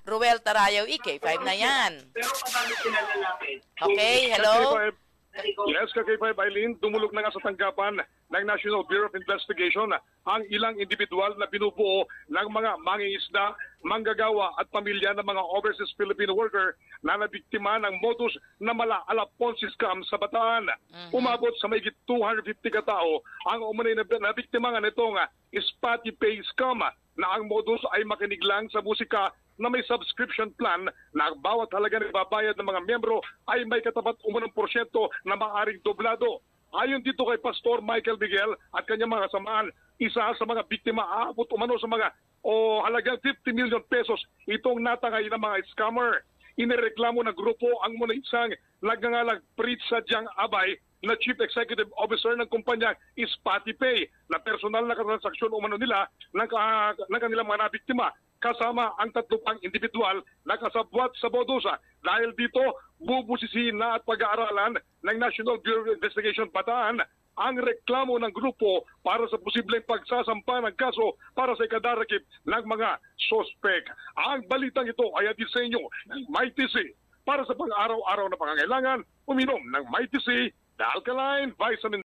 Ruel Tarayaw, K5 na yan. Okay, hello? Yes, K5 Eileen, dumulog na nga sa tanggapan ng National Bureau of Investigation ang ilang individual na binubuo ng mga mangingisda, manggagawa at pamilya ng mga overseas Filipino worker na nabiktima ng modus na mala-ala Ponzi scam sa Bataan. Umabot sa mahigit 250 katao ang umunay na nabiktima nga nitong Spati Pay scam na ang modus ay makinig lang sa musika na may subscription plan na ang bawat halaga na ibabayad ng mga miyembro ay may katapat umunong porsyento na maaaring doblado. Ayon dito kay Pastor Michael Miguel at kanyang mga kasamaan, isa sa mga biktima aabot umano sa mga halagang 50 million pesos itong natangay ng mga scammer. Inireklamo ng grupo ang muna isang nagngangalang Prit Sadyang Abay na Chief Executive Officer ng kumpanya Spati Pay na personal na transaksyon umano nila ng kanilang mga nabiktima kasama ang tatlo pang individual na kasabwat sa Bodosa. Dahil dito, bubusisihin na at pag-aaralan ng National Bureau of Investigation Bataan ang reklamo ng grupo para sa posibleng pagsasampa ng kaso para sa ikadarakip ng mga sospek. Ang balitang ito ay hatid sa inyo ng Mighty C. Para sa pang-araw-araw na pangangailangan, uminom ng Mighty C, the Alkaline Vitamin